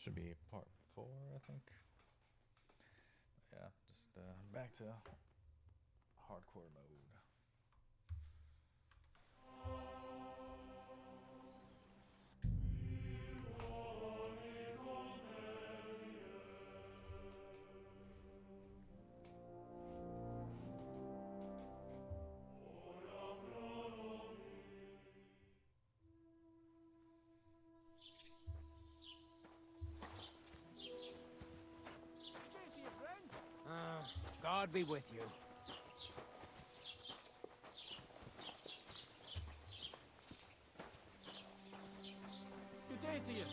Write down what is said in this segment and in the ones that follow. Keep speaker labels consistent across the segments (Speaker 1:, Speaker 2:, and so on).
Speaker 1: Should be part 4, I think. Yeah, just back to hardcore mode.
Speaker 2: God be with you. Good day to you.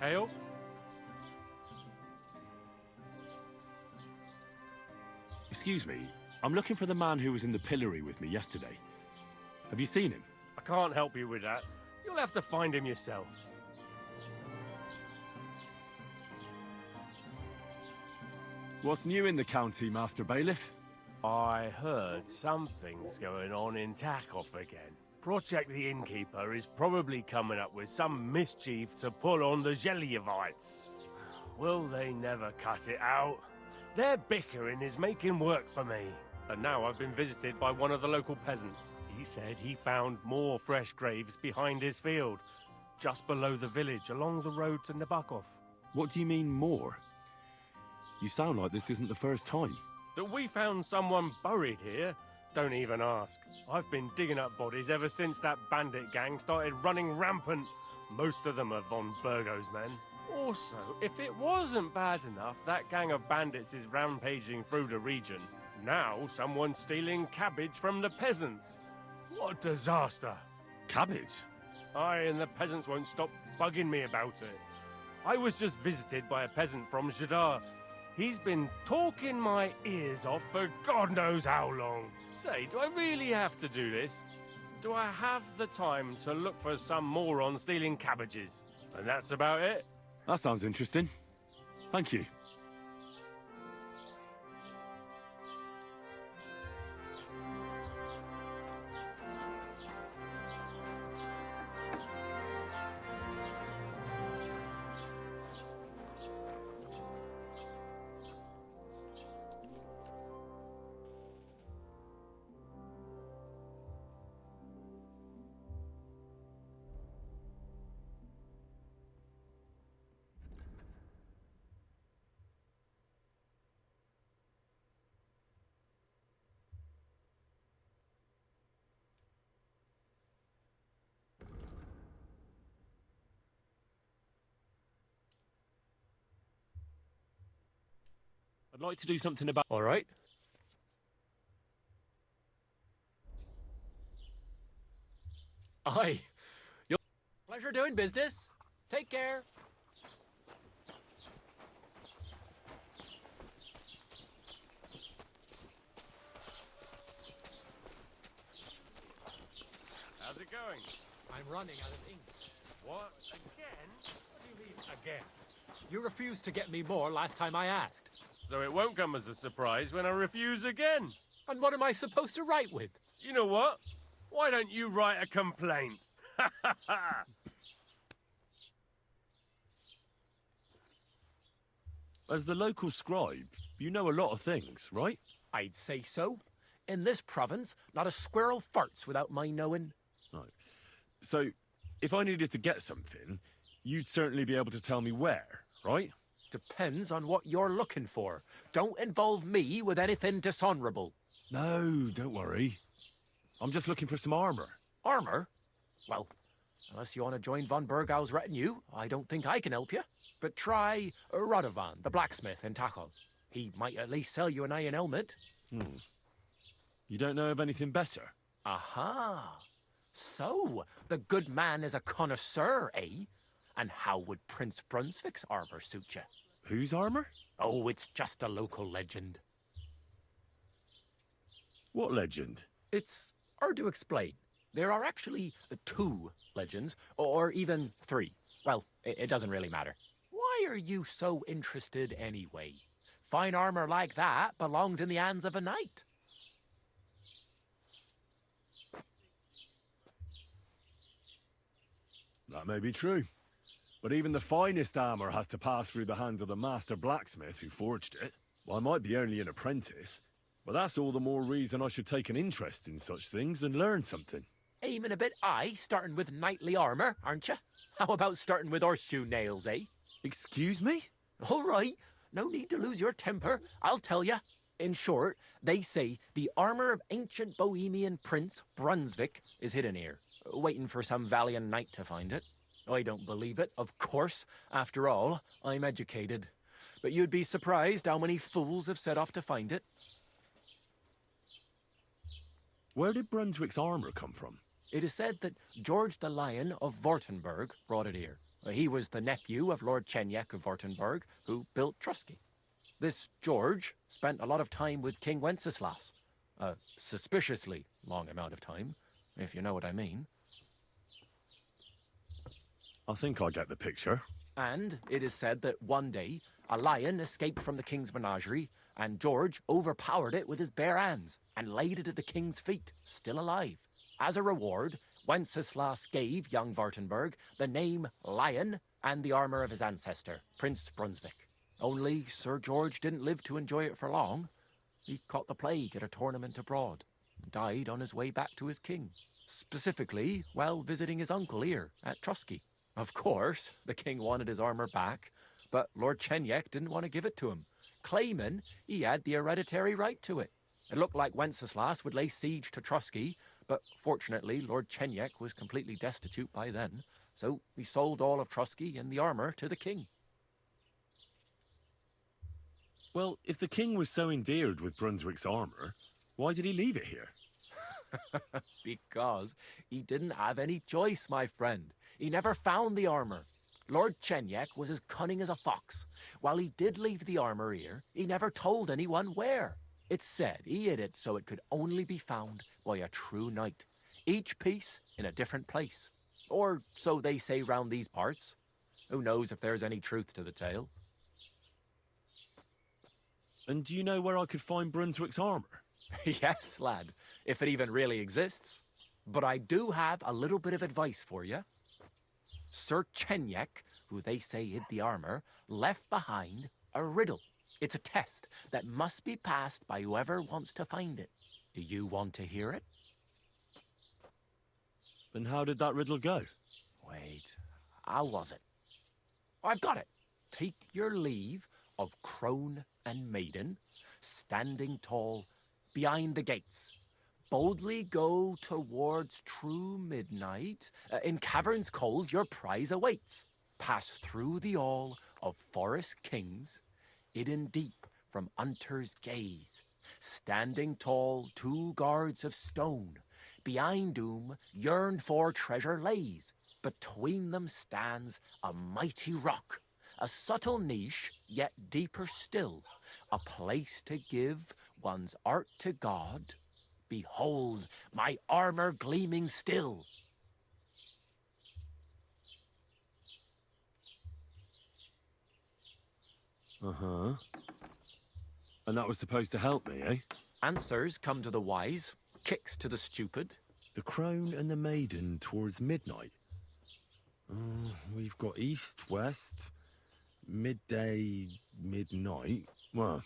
Speaker 3: Hail?
Speaker 4: Excuse me, I'm looking for the man who was in the pillory with me yesterday. Have you seen him?
Speaker 3: I can't help you with that. You'll have to find him yourself.
Speaker 4: What's new in the county, Master Bailiff?
Speaker 3: I heard something's going on in Takov again. Project the Innkeeper is probably coming up with some mischief to pull on the Zhelyevites. Will they never cut it out? Their bickering is making work for me. And now I've been visited by one of the local peasants. He said he found more fresh graves behind his field, just below the village, along the road to Nabokov.
Speaker 4: What do you mean, more? You sound like this isn't the first time.
Speaker 3: That we found someone buried here? Don't even ask. I've been digging up bodies ever since that bandit gang started running rampant. Most of them are von Burgo's men. Also, if it wasn't bad enough that gang of bandits is rampaging through the region, now someone's stealing cabbage from the peasants. What a disaster.
Speaker 4: Cabbage?
Speaker 3: Aye, and the peasants won't stop bugging me about it. I was just visited by a peasant from Jadar. He's been talking my ears off for God knows how long. Say, do I really have to do this? Do I have the time to look for some moron stealing cabbages? And that's about it?
Speaker 4: That sounds interesting. Thank you. I'd like to do something about...
Speaker 3: All right. Aye.
Speaker 2: Pleasure doing business. Take care.
Speaker 3: How's it going?
Speaker 2: I'm running out of ink.
Speaker 3: What? Again? What do you mean, again?
Speaker 2: You refused to get me more last time I asked.
Speaker 3: So it won't come as a surprise when I refuse again.
Speaker 2: And what am I supposed to write with?
Speaker 3: You know what? Why don't you write a complaint? Ha ha ha!
Speaker 4: As the local scribe, you know a lot of things, right?
Speaker 2: I'd say so. In this province, not a squirrel farts without my knowing.
Speaker 4: Right. So, if I needed to get something, you'd certainly be able to tell me where, right?
Speaker 2: Depends on what you're looking for. Don't involve me with anything dishonorable.
Speaker 4: No, don't worry. I'm just looking for some armor.
Speaker 2: Armor? Well, unless you want to join von Burgau's retinue, I don't think I can help you. But try Radovan, the blacksmith in Takov. He might at least sell you an iron helmet.
Speaker 4: You don't know of anything better?
Speaker 2: Aha! So, the good man is a connoisseur, eh? And how would Prince Brunswick's armor suit you?
Speaker 4: Whose armor?
Speaker 2: Oh, it's just a local legend.
Speaker 4: What legend?
Speaker 2: It's hard to explain. There are actually 2 legends, or even 3. Well, it doesn't really matter. Why are you so interested anyway? Fine armor like that belongs in the hands of a knight.
Speaker 4: That may be true. But even the finest armor has to pass through the hands of the master blacksmith who forged it. Well, I might be only an apprentice, but that's all the more reason I should take an interest in such things and learn something.
Speaker 2: Aiming a bit high, starting with knightly armor, aren't you? How about starting with horseshoe nails, eh?
Speaker 4: Excuse me?
Speaker 2: All right, no need to lose your temper, I'll tell you. In short, they say the armor of ancient Bohemian Prince Brunswick is hidden here, waiting for some valiant knight to find it. I don't believe it, of course. After all, I'm educated. But you'd be surprised how many fools have set off to find it.
Speaker 4: Where did Brunswick's armor come from?
Speaker 2: It is said that George the Lion of Württemberg brought it here. He was the nephew of Lord Chenyek of Württemberg, who built Trusky. This George spent a lot of time with King Wenceslas. A suspiciously long amount of time, if you know what I mean.
Speaker 4: I think I get the picture.
Speaker 2: And it is said that one day, a lion escaped from the king's menagerie, and George overpowered it with his bare hands and laid it at the king's feet, still alive. As a reward, Wenceslas gave young Württemberg the name Lion and the armor of his ancestor, Prince Brunswick. Only Sir George didn't live to enjoy it for long. He caught the plague at a tournament abroad, and died on his way back to his king. Specifically, while visiting his uncle here at Trusky. Of course, the king wanted his armor back, but Lord Chenyek didn't want to give it to him, claiming he had the hereditary right to it. It looked like Wenceslas would lay siege to Trusky, but fortunately Lord Chenyek was completely destitute by then, so he sold all of Trusky and the armor to the king.
Speaker 4: Well, if the king was so endeared with Brunswick's armor, why did he leave it here?
Speaker 2: Because he didn't have any choice, my friend. He never found the armor. Lord Chenyek was as cunning as a fox. While he did leave the armor here, he never told anyone where. It's said he hid it so it could only be found by a true knight, each piece in a different place. Or so they say round these parts. Who knows if there's any truth to the tale?
Speaker 4: And do you know where I could find Brunswick's armor?
Speaker 2: Yes, lad, if it even really exists. But I do have a little bit of advice for you. Sir Chenyek, who they say hid the armor, left behind a riddle. It's a test that must be passed by whoever wants to find it. Do you want to hear it?
Speaker 4: And how did that riddle go?
Speaker 2: Wait, how was it? I've got it. Take your leave of crone and maiden, standing tall behind the gates. Boldly go towards true midnight. In caverns cold your prize awaits. Pass through the all of forest kings, hidden deep from hunter's gaze. Standing tall, 2 guards of stone, behind whom yearned for treasure lays. Between them stands a mighty rock, a subtle niche, yet deeper still, a place to give one's art to God. Behold, my armor gleaming still.
Speaker 4: Uh-huh. And that was supposed to help me, eh?
Speaker 2: Answers come to the wise, kicks to the stupid.
Speaker 4: The crone and the maiden towards midnight. We've got east, west, midday, midnight. Well,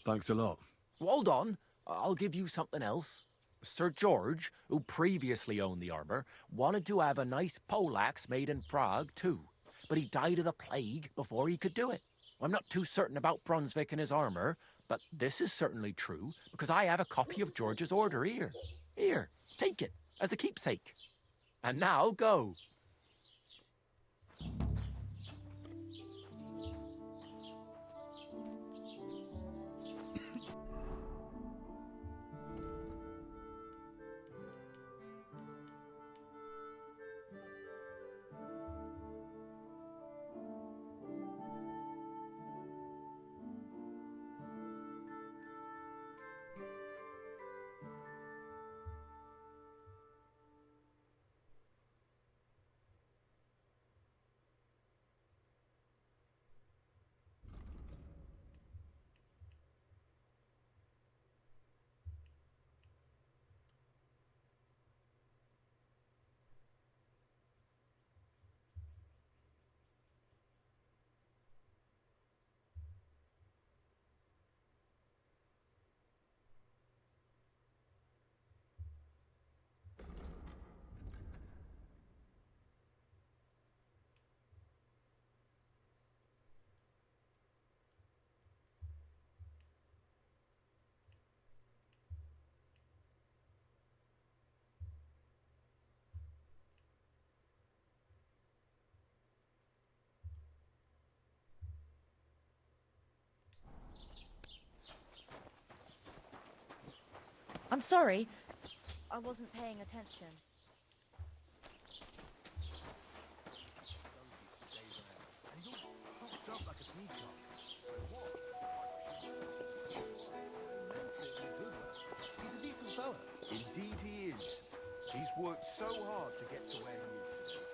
Speaker 4: thanks a lot.
Speaker 2: Hold on, I'll give you something else. Sir George, who previously owned the armor, wanted to have a nice poleaxe made in Prague too, but he died of the plague before he could do it. I'm not too certain about Brunswick and his armor, but this is certainly true because I have a copy of George's order here. Here, take it as a keepsake. And now go.
Speaker 5: I'm sorry. I wasn't paying attention.
Speaker 6: He's a decent fella. Indeed he is. He's worked so hard to get to where he is today.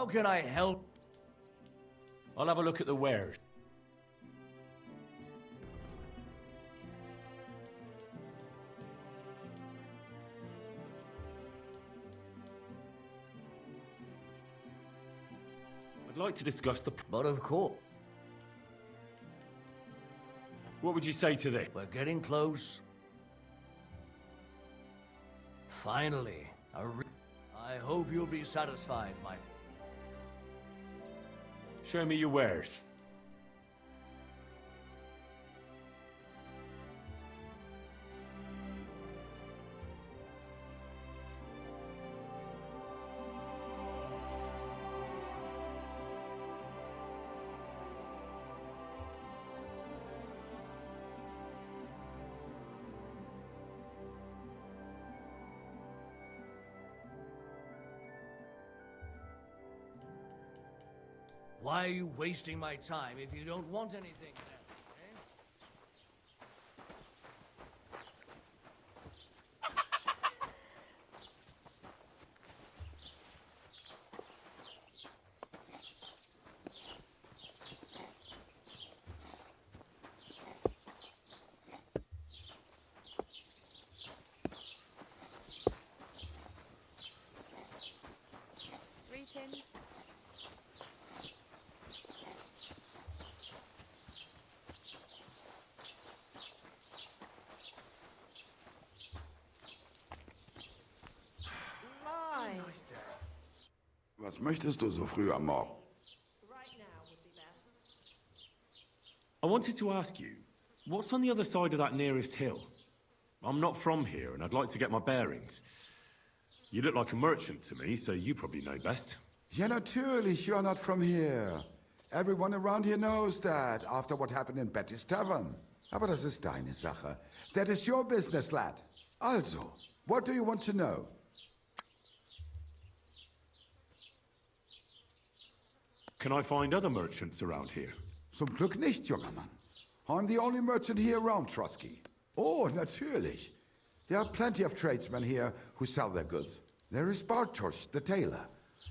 Speaker 7: How can I help?
Speaker 3: I'll have a look at the wares. I'd like to discuss the...
Speaker 7: But of course,
Speaker 3: What would you say to this?
Speaker 7: we're getting close. Finally, I hope you'll be satisfied, my...
Speaker 3: Show me your wares.
Speaker 7: Why are you wasting my time if you don't want anything then, eh?
Speaker 5: Greetings.
Speaker 8: Was möchtest du so früh am Morgen?
Speaker 9: I wanted to ask you, what's on the other side of that nearest hill? I'm not from here, and I'd like to get my bearings.
Speaker 4: You look like a merchant to me, so you probably know best.
Speaker 8: Ja, natürlich, you're not from here. Everyone around here knows that, after what happened in Betty's Tavern. Aber das ist deine Sache. That is your business, lad. Also, what do you want to know?
Speaker 4: Can I find other merchants around here?
Speaker 8: Zum Glück nicht, junger Mann. I'm the only merchant here around, Trusky. Oh, natürlich. There are plenty of tradesmen here who sell their goods. There is Bartosz, the tailor.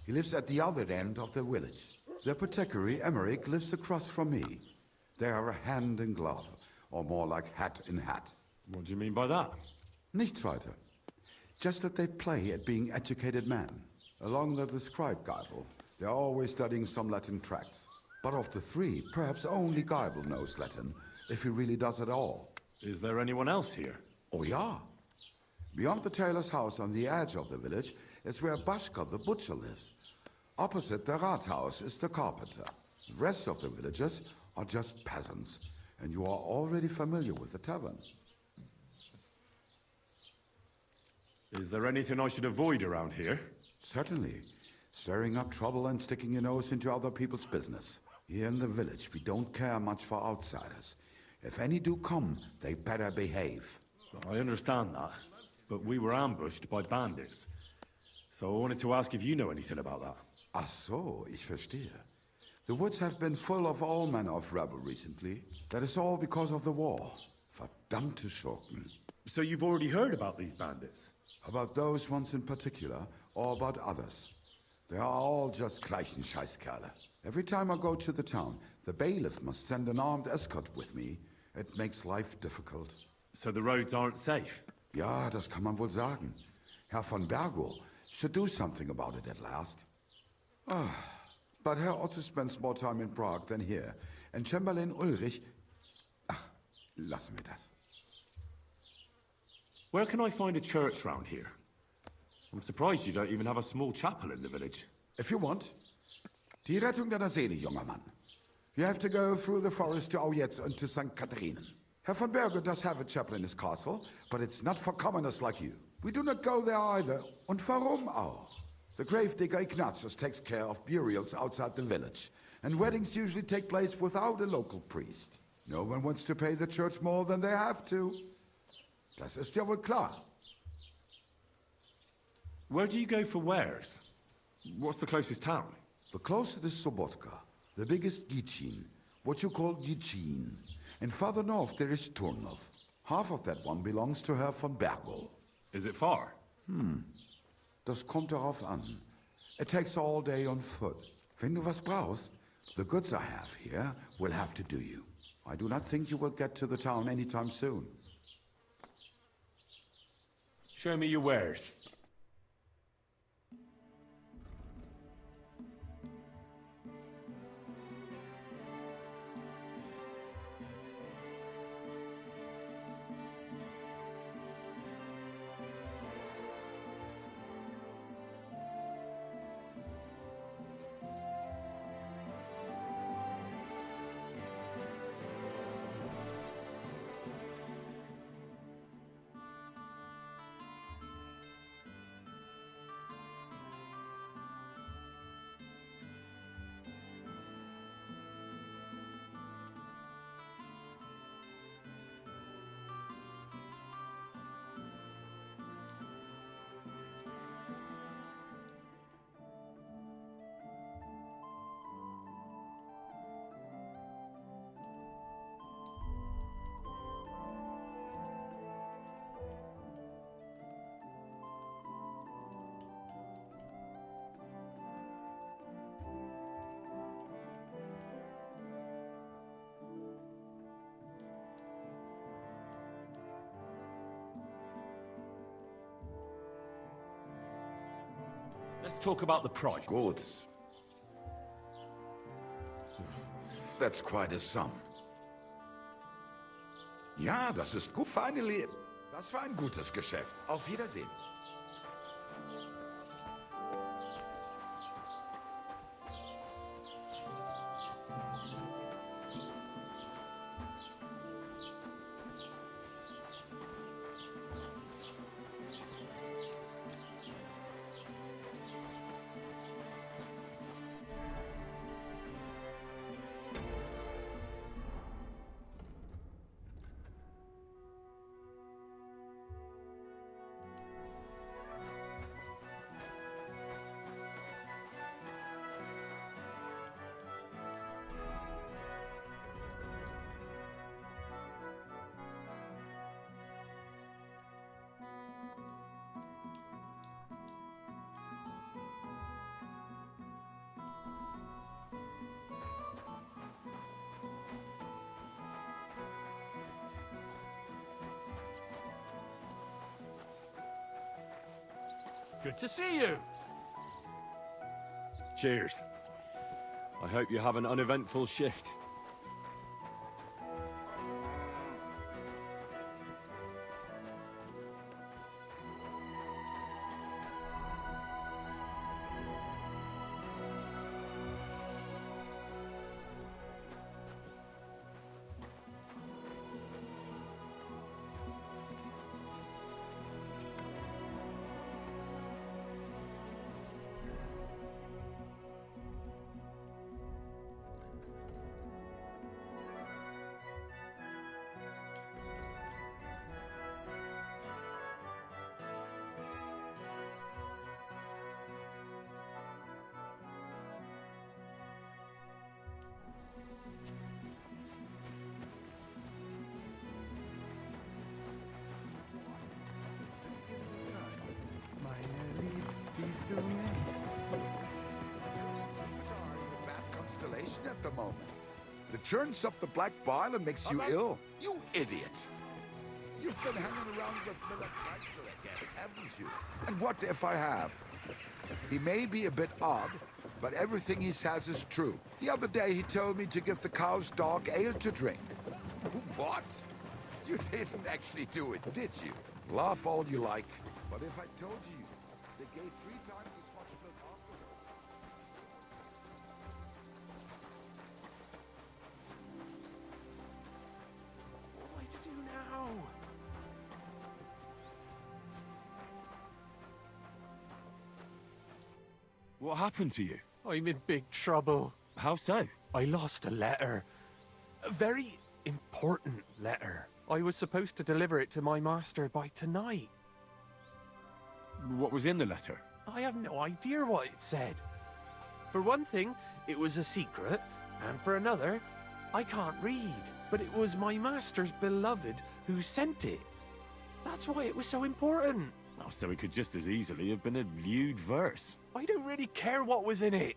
Speaker 8: He lives at the other end of the village. The apothecary, Emmerich, lives across from me. They are hand in glove, or more like hat in hat.
Speaker 4: What do you mean by that?
Speaker 8: Nichts weiter. Just that they play at being educated men. Along the scribe Geibel, they are always studying some Latin tracts. But of the three, perhaps only Geibel knows Latin, if he really does at all.
Speaker 4: Is there anyone else here?
Speaker 8: Oh ja. Beyond the tailor's house on the edge of the village is where Bashka the butcher lives. Opposite the Rathaus is the carpenter. The rest of the villagers are just peasants, and you are already familiar with the tavern.
Speaker 4: Is there anything I should avoid around here?
Speaker 8: Certainly. Stirring up trouble and sticking your nose into other people's business. Here in the village, we don't care much for outsiders. If any do come, they better behave.
Speaker 4: I understand that, but we were ambushed by bandits. So I wanted to ask if you know anything about that.
Speaker 8: Ach so, ich verstehe. The woods have been full of all manner of rebel recently. That is all because of the war. Verdammte Schurken.
Speaker 4: So you've already heard about these bandits?
Speaker 8: About those ones in particular, or about others. They are all just gleichen Scheißkerle. Every time I go to the town, the bailiff must send an armed escort with me. It makes life difficult.
Speaker 4: So the roads aren't safe?
Speaker 8: Ja, das kann man wohl sagen. Herr von Bergo should do something about it at last. But Herr Otto spends more time in Prague than here, and Chamberlain Ulrich... Ach, lassen wir das.
Speaker 4: Where can I find a church round here? I'm surprised you don't even have a small chapel in the village.
Speaker 8: If you want. Die Rettung deiner Seele, junger Mann. You have to go through the forest to Aujetz and to St. Catherine. Herr von Berger does have a chapel in his castle, but it's not for commoners like you. We do not go there either. Und warum auch? The gravedigger Ignatius takes care of burials outside the village, and weddings usually take place without a local priest. No one wants to pay the church more than they have to. Das ist ja wohl klar.
Speaker 4: Where do you go for wares? What's the closest town?
Speaker 8: The closest is Sobotka, the biggest Gichin, what you call Gichin. And farther north there is Turnov. Half of that one belongs to Herr von Bergo.
Speaker 4: Is it far?
Speaker 8: Das kommt darauf an. It takes all day on foot. Wenn du was brauchst, the goods I have here will have to do you. I do not think you will get to the town anytime soon.
Speaker 4: Show me your wares. Let's talk about the price.
Speaker 8: Good. That's quite a sum. Ja, das ist gut, finally. Das war ein gutes Geschäft. Auf Wiedersehen.
Speaker 3: Good to see you.
Speaker 4: Cheers. I hope you have an uneventful shift.
Speaker 8: Bad constellation at the moment. It churns up the black bile and makes you ill. You idiot! You've been hanging around with Miller Chrysler again, haven't you? And what if I have? He may be a bit odd, but everything he says is true. The other day he told me to give the cow's dog ale to drink. What? You didn't actually do it, did you? Laugh all you like. But if I told you, they gave 3 times as much milk afterwards.
Speaker 3: What am I to do now?
Speaker 4: What happened to you?
Speaker 3: I'm in big trouble.
Speaker 4: How so?
Speaker 3: I lost a letter. A very important letter. I was supposed to deliver it to my master by tonight.
Speaker 4: What was in the letter?
Speaker 3: I have no idea what it said. For one thing, it was a secret, and for another, I can't read. But it was my master's beloved who sent it. That's why it was so important.
Speaker 4: Oh, so it could just as easily have been a lewd verse.
Speaker 3: I don't really care what was in it.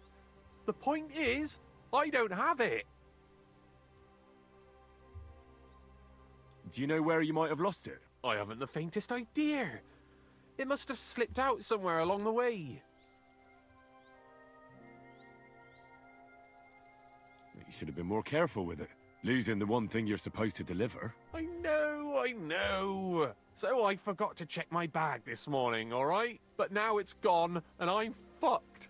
Speaker 3: The point is, I don't have it.
Speaker 4: Do you know where you might have lost it?
Speaker 3: I haven't the faintest idea. It must have slipped out somewhere along the way.
Speaker 4: You should have been more careful with it. Losing the one thing you're supposed to deliver.
Speaker 3: I know. So I forgot to check my bag this morning, all right? But now it's gone, and I'm fucked.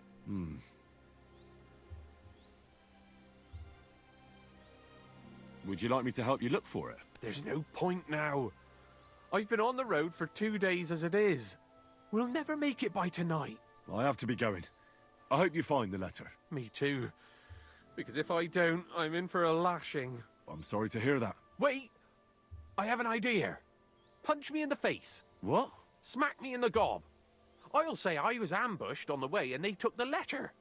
Speaker 4: Would you like me to help you look for it?
Speaker 3: There's no point now. I've been on the road for 2 days as it is. We'll never make it by tonight.
Speaker 4: I have to be going. I hope you find the letter.
Speaker 3: Me too. Because if I don't, I'm in for a lashing.
Speaker 4: I'm sorry to hear that.
Speaker 3: Wait! I have an idea. Punch me in the face.
Speaker 4: What?
Speaker 3: Smack me in the gob. I'll say I was ambushed on the way and they took the letter.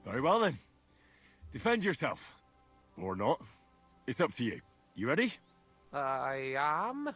Speaker 4: Very well then. Defend yourself. Or not. It's up to you. You ready?
Speaker 3: I am.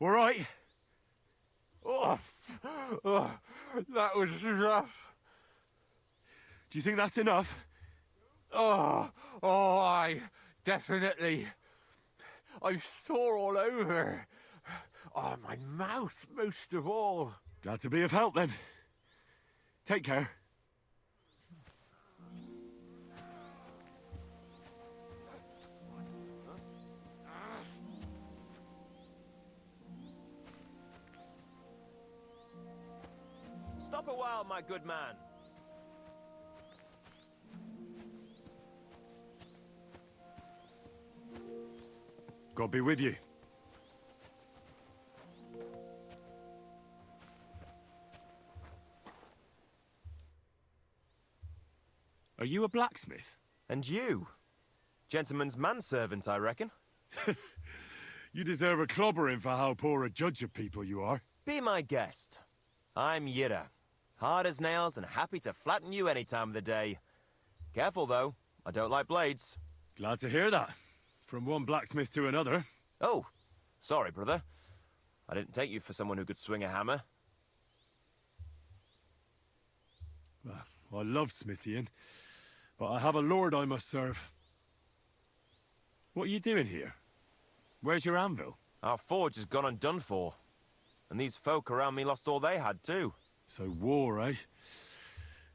Speaker 4: All right.
Speaker 3: That was rough.
Speaker 4: Do you think that's enough?
Speaker 3: I definitely. I'm sore all over. Oh, my mouth most of all.
Speaker 4: Glad to be of help then. Take care.
Speaker 10: Stop a while, my good man.
Speaker 4: God be with you. Are you a blacksmith?
Speaker 10: And you? Gentleman's manservant, I reckon.
Speaker 4: You deserve a clobbering for how poor a judge of people you are.
Speaker 10: Be my guest. I'm Yira. Hard as nails and happy to flatten you any time of the day. Careful, though. I don't like blades.
Speaker 4: Glad to hear that. From one blacksmith to another.
Speaker 10: Oh, sorry, brother. I didn't take you for someone who could swing a hammer.
Speaker 4: I love smithying, but I have a lord I must serve. What are you doing here? Where's your anvil?
Speaker 10: Our forge has gone undone for. And these folk around me lost all they had, too.
Speaker 4: So war, eh?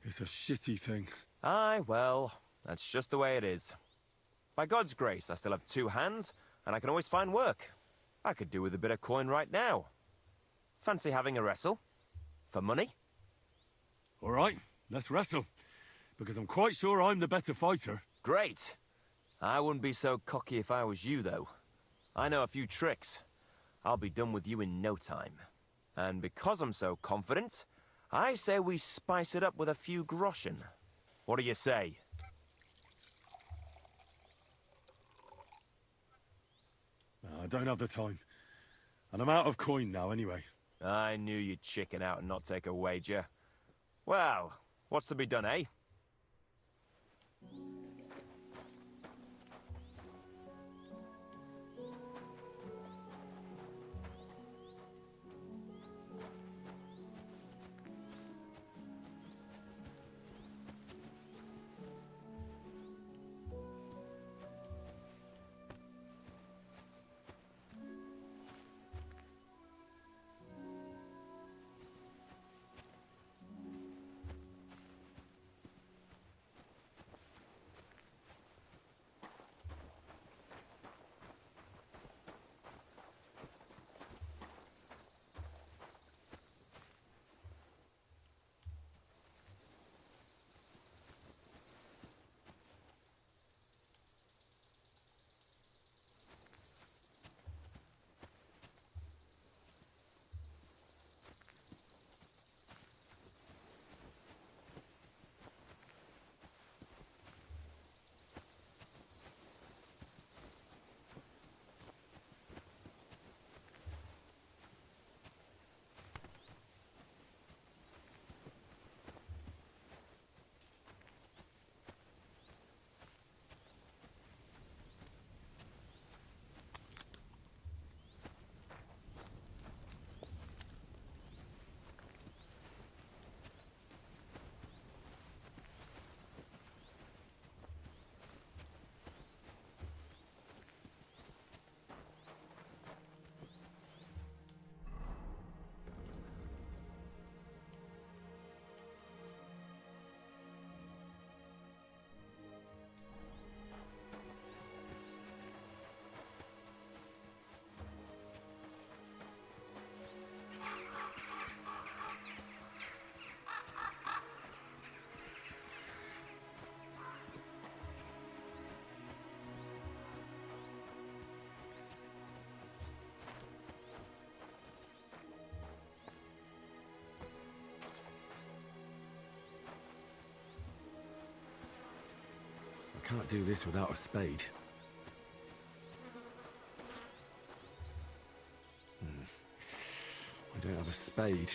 Speaker 4: It's a shitty thing.
Speaker 10: Aye, well, that's just the way it is. By God's grace, I still have 2 hands, and I can always find work. I could do with a bit of coin right now. Fancy having a wrestle? For money?
Speaker 4: All right, let's wrestle. Because I'm quite sure I'm the better fighter.
Speaker 10: Great! I wouldn't be so cocky if I was you, though. I know a few tricks. I'll be done with you in no time. And because I'm so confident, I say we spice it up with a few groschen. What do you say?
Speaker 4: I don't have the time. And I'm out of coin now, anyway.
Speaker 10: I knew you'd chicken out and not take a wager. Well, what's to be done, eh?
Speaker 4: I can't do this without a spade. I don't have a spade.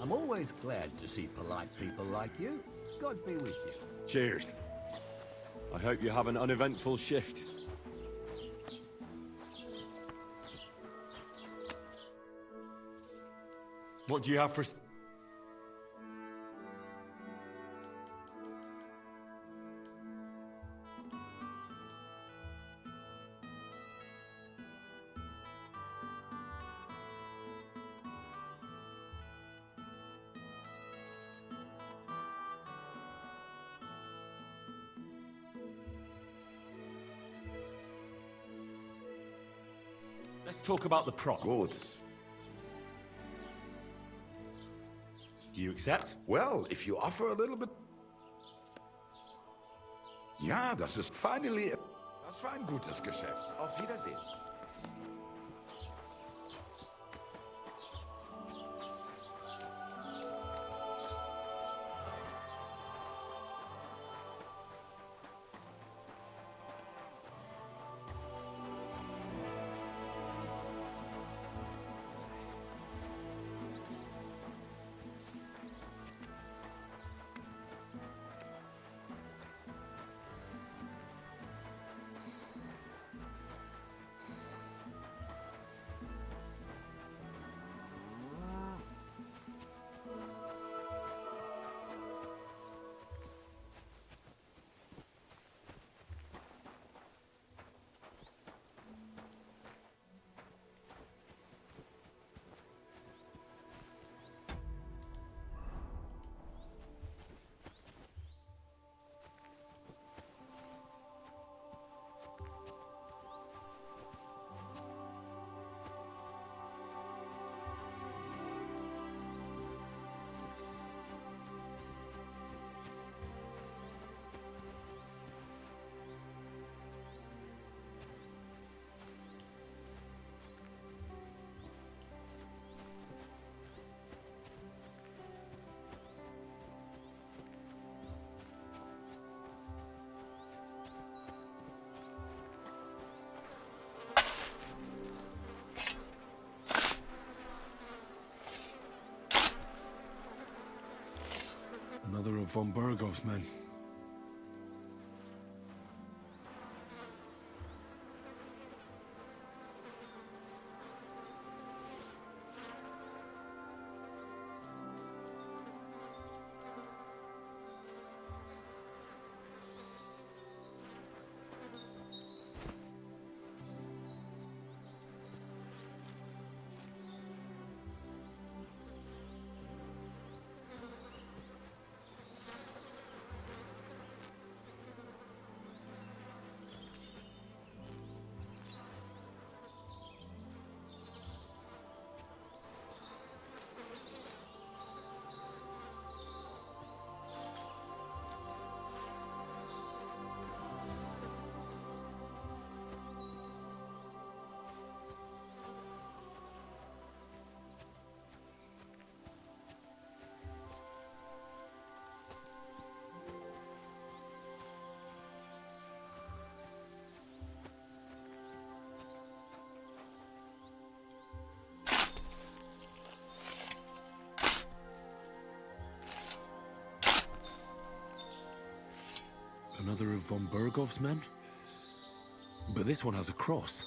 Speaker 7: I'm always glad to see polite people like you. God be with you.
Speaker 4: Cheers. I hope you have an uneventful shift. What do you have for... Let's talk about the prop.
Speaker 8: Good.
Speaker 4: Do you accept?
Speaker 8: Well, if you offer a little bit... Ja, das ist finally... Das war ein gutes Geschäft. Auf Wiedersehen.
Speaker 4: Another of von Bergov's men. Another of von Bergov's men? But this one has a cross.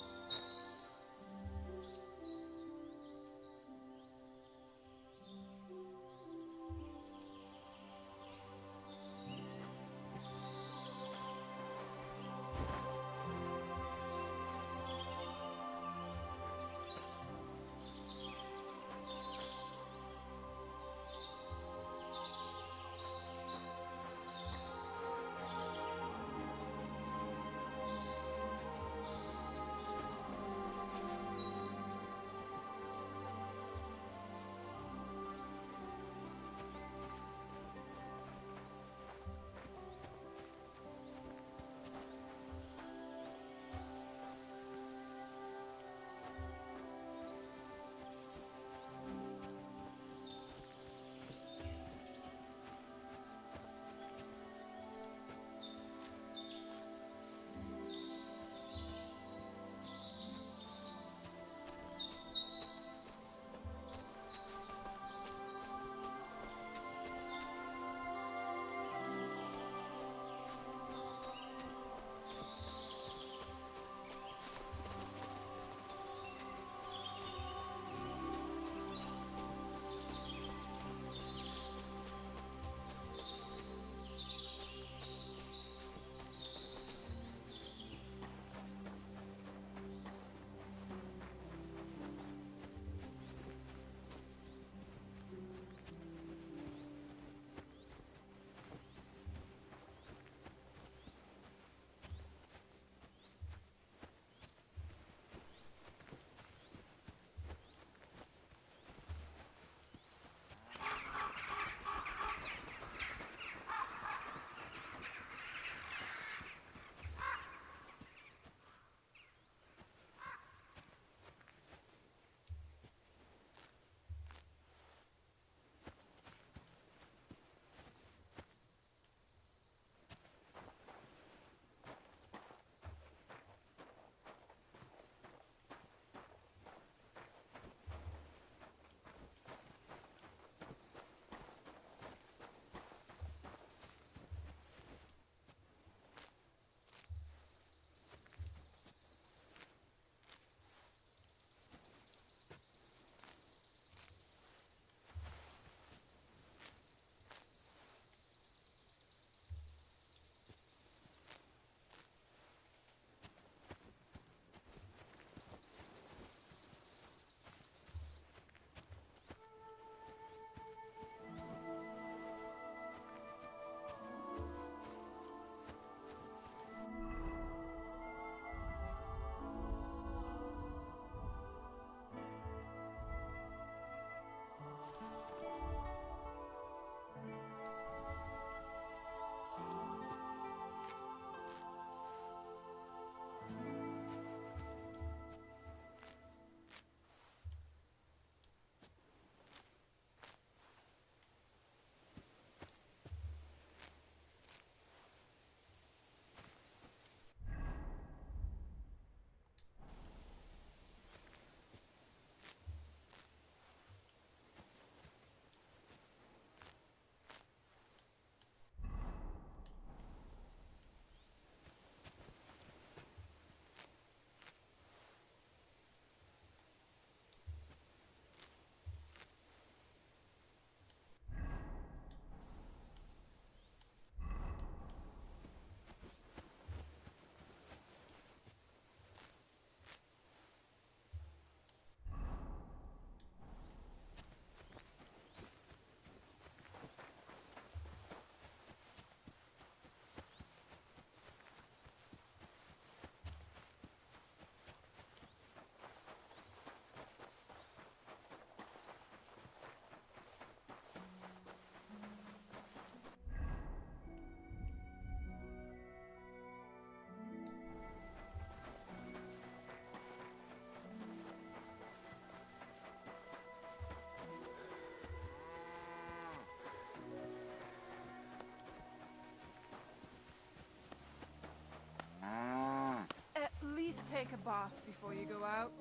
Speaker 11: take a bath before you go out.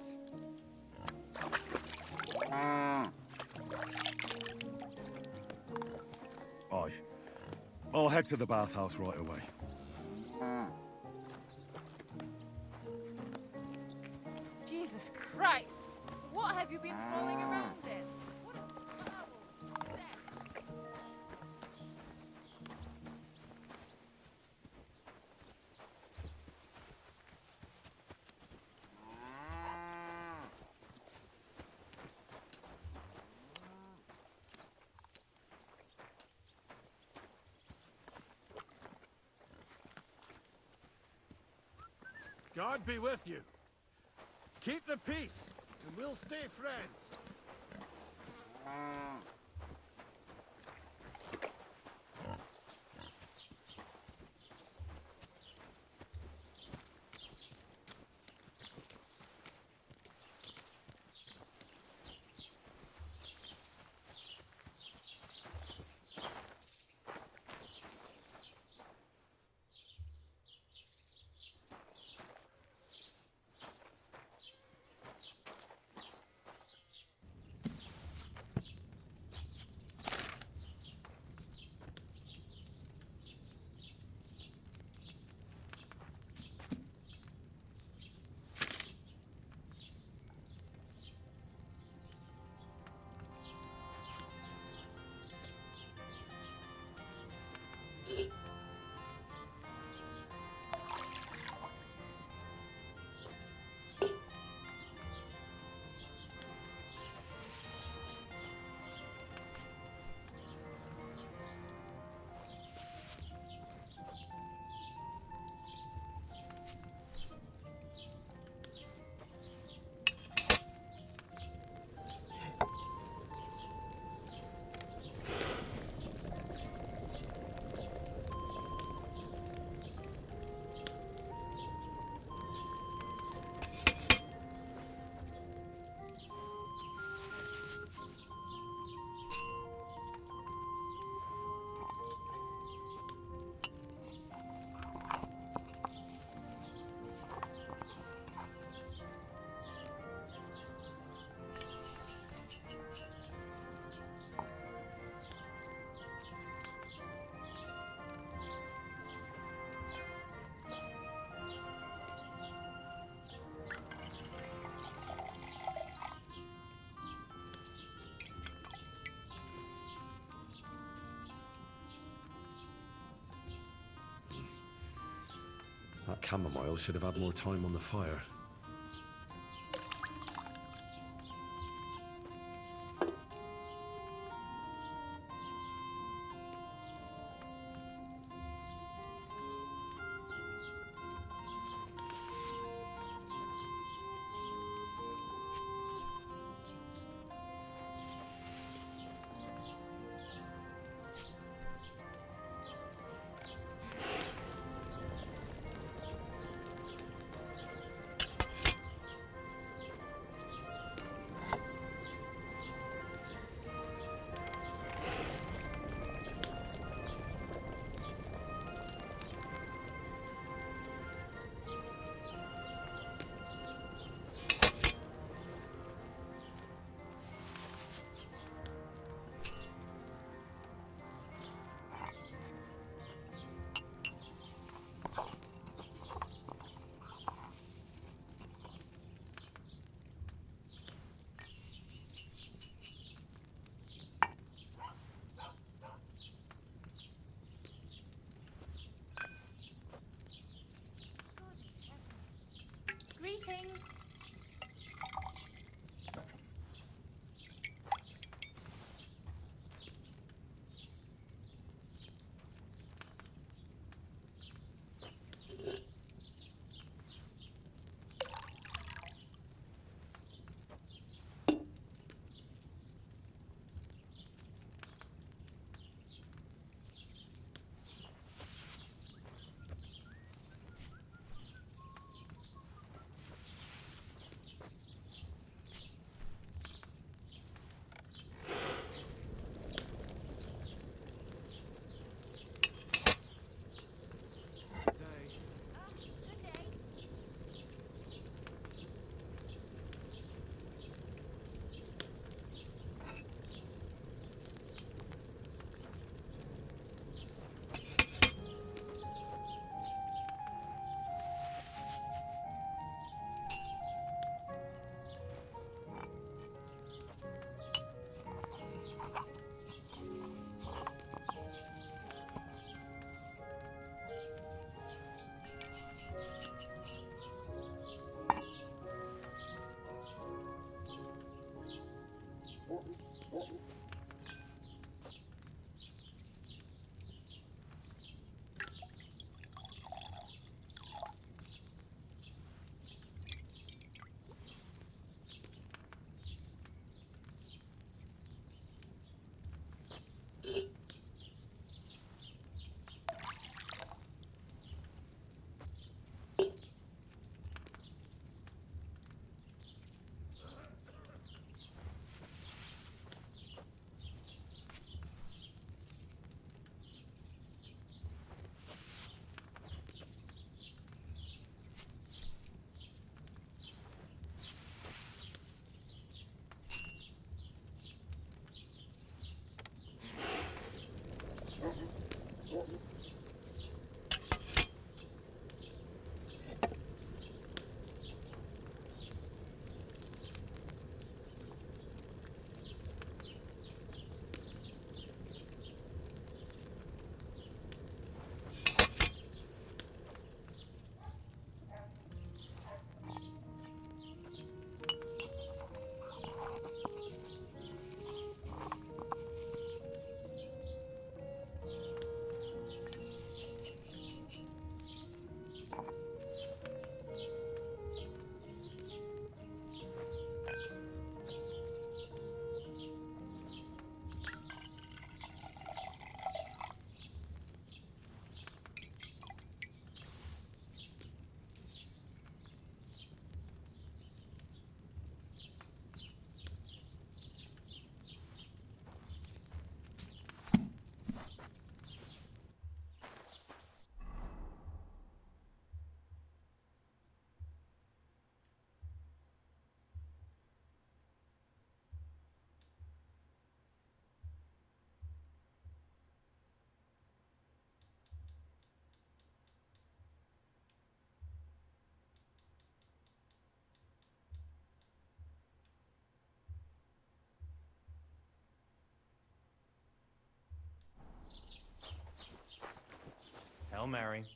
Speaker 4: Aye. I'll head to the bathhouse right away.
Speaker 11: Jesus Christ! What have you been rolling around in? What a foul step!
Speaker 3: God be with you. Keep the peace, and we'll stay friends.
Speaker 4: That chamomile should have had more time on the fire.
Speaker 3: Hail Mary.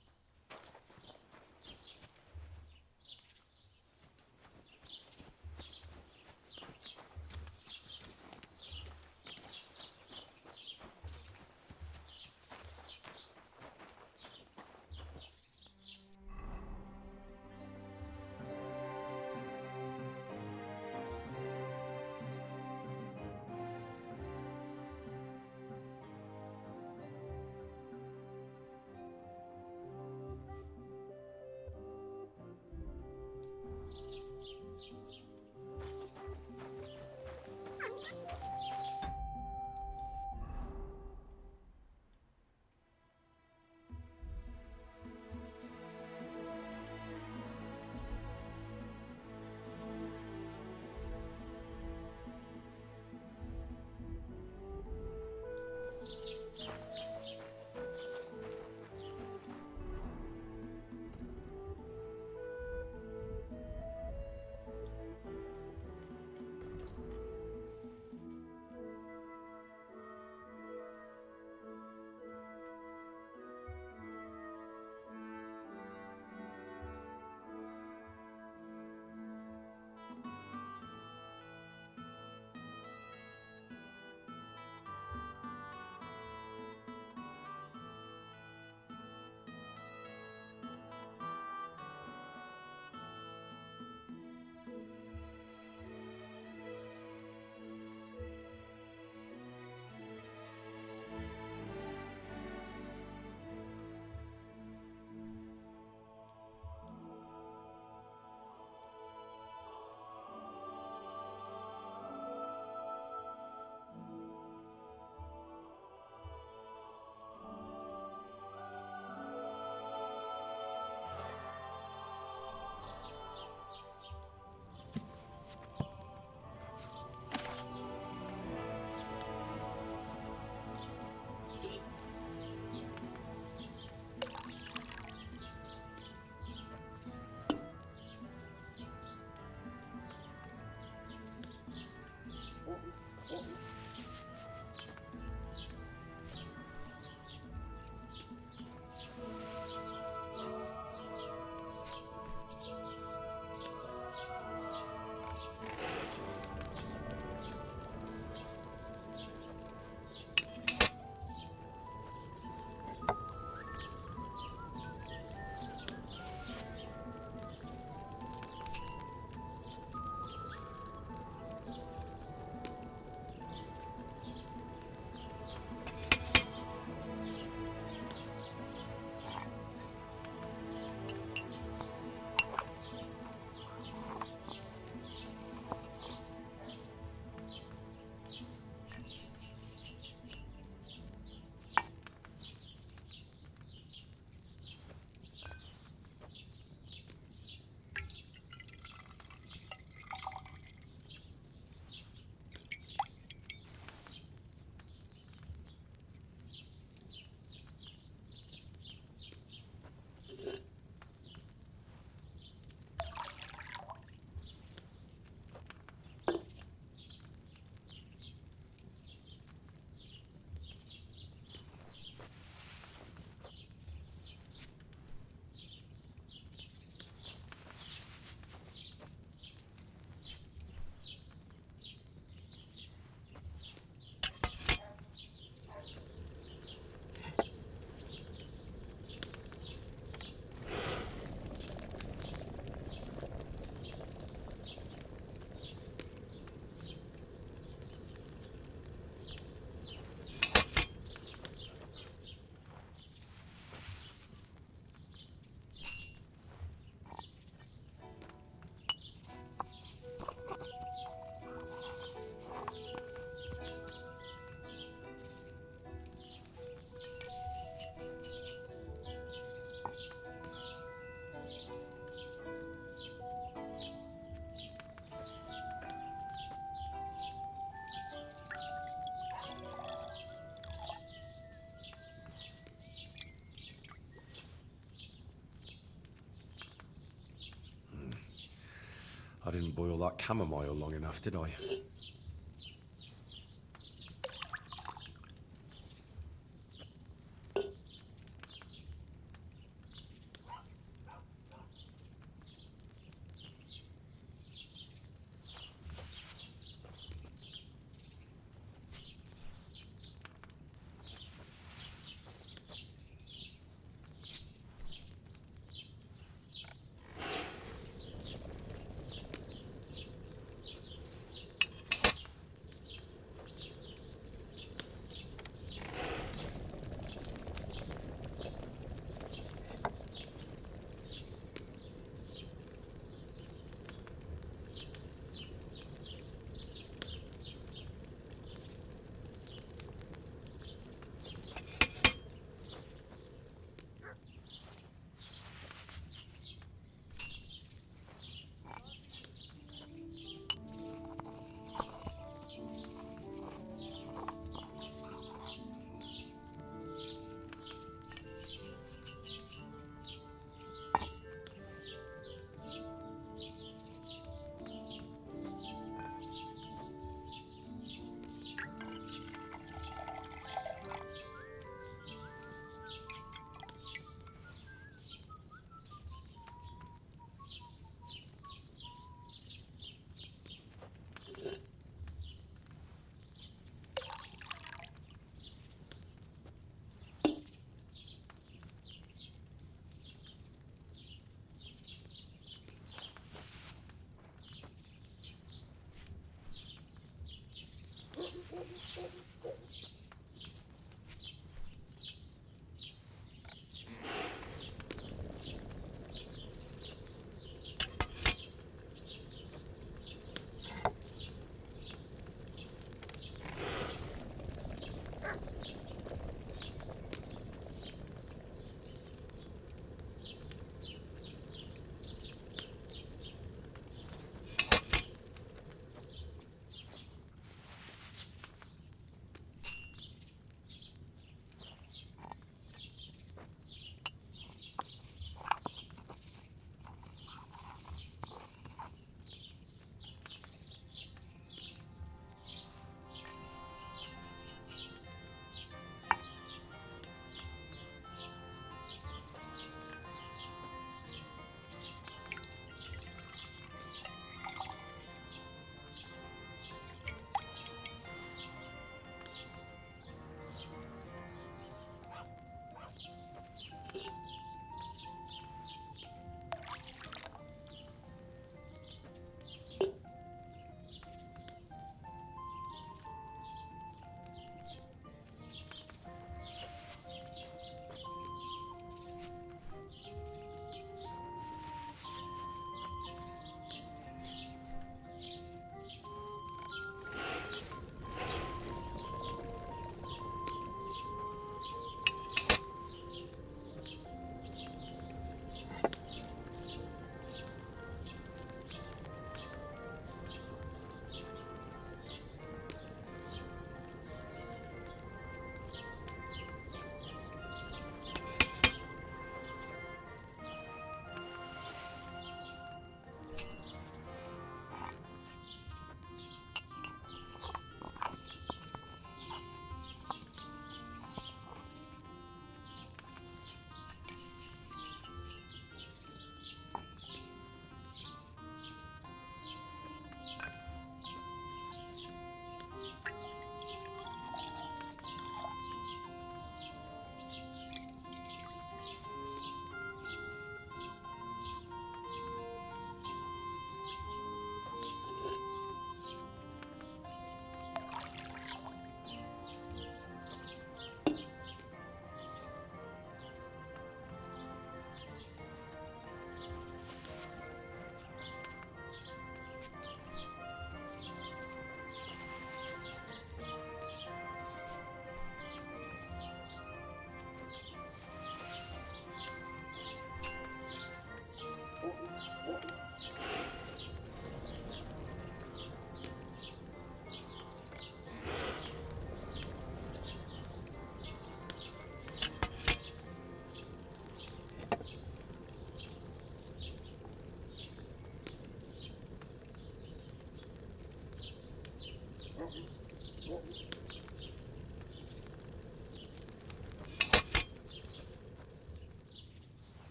Speaker 9: I didn't boil that chamomile long enough, did I?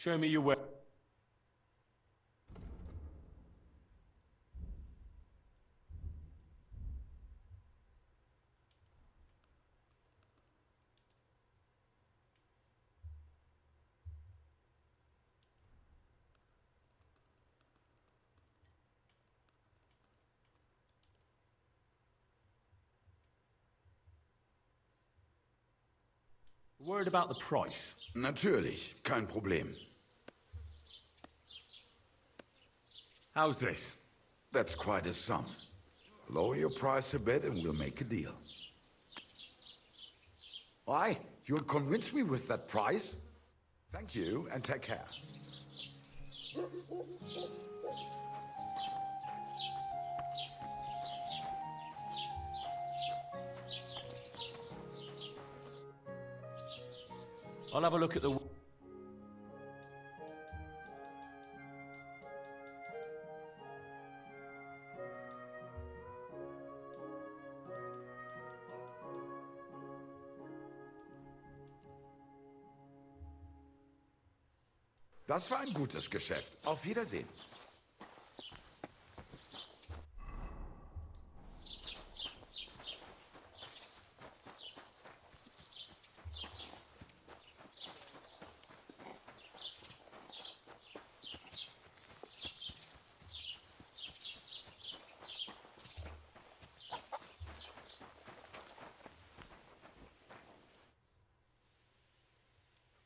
Speaker 9: Show me your way. Word about the price.
Speaker 8: Natürlich, kein Problem.
Speaker 4: How's this?
Speaker 8: That's quite a sum. Lower your price a bit and we'll make a deal. Why? You'll convince me with that price? Thank you, and take care.
Speaker 9: I'll have a look at the...
Speaker 8: Das war ein gutes Geschäft. Auf Wiedersehen.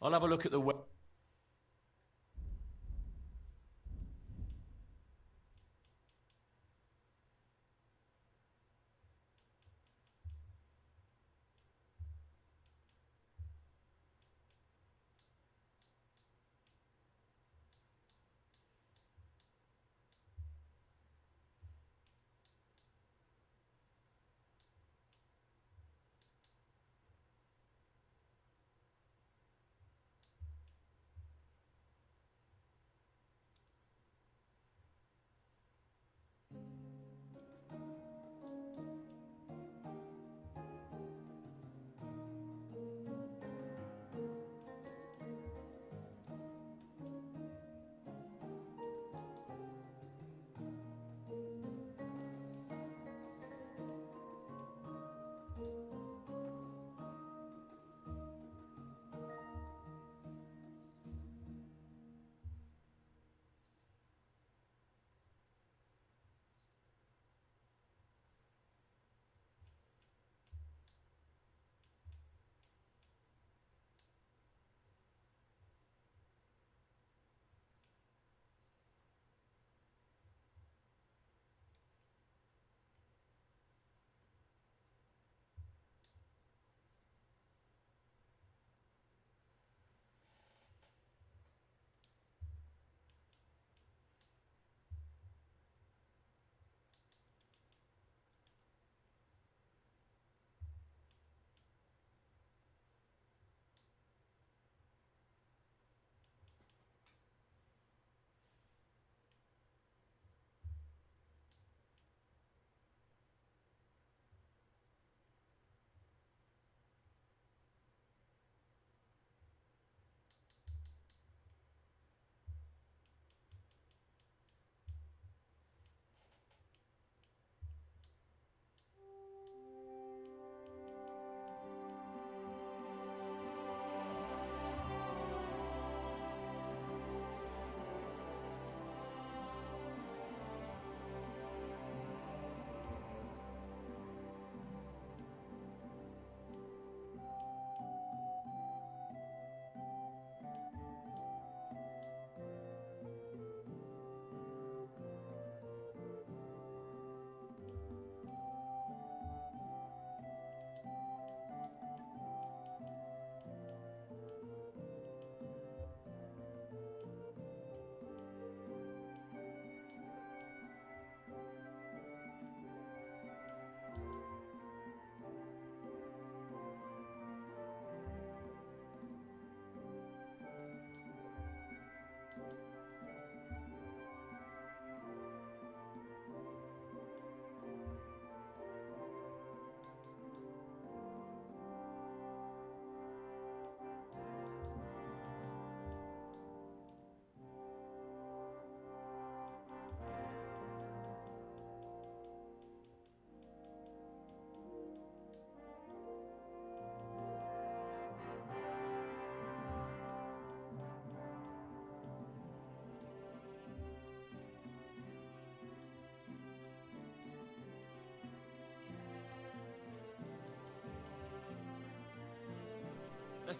Speaker 9: I'll have a look at the...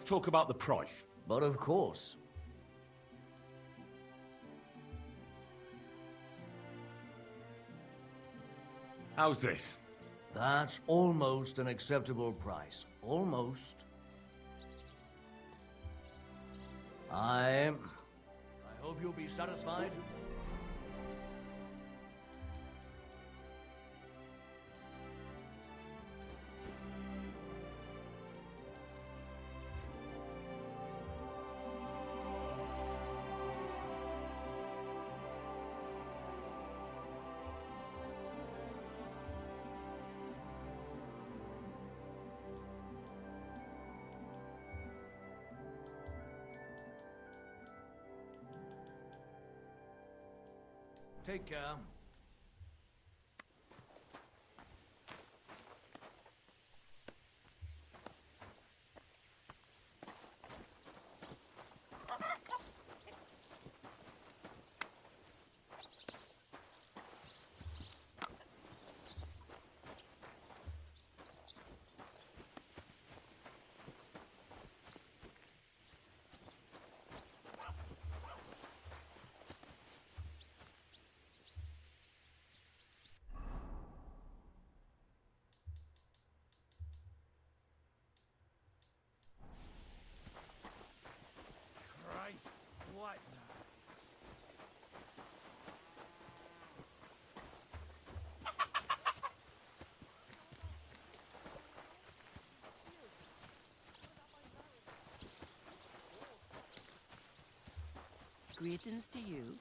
Speaker 9: let's talk about the price.
Speaker 7: But of course.
Speaker 9: How's this?
Speaker 7: That's almost an acceptable price. Almost. I hope you'll be satisfied. Take care.
Speaker 3: Christ, what now?
Speaker 12: Greetings to you.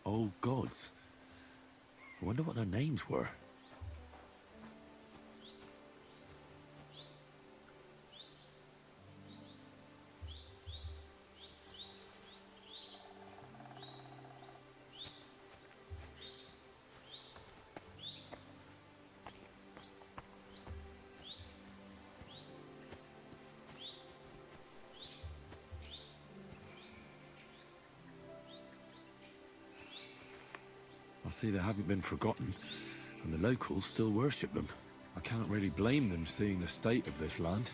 Speaker 9: old gods. I wonder what their names were. I see they haven't been forgotten, and the locals still worship them. I can't really blame them seeing the state of this land.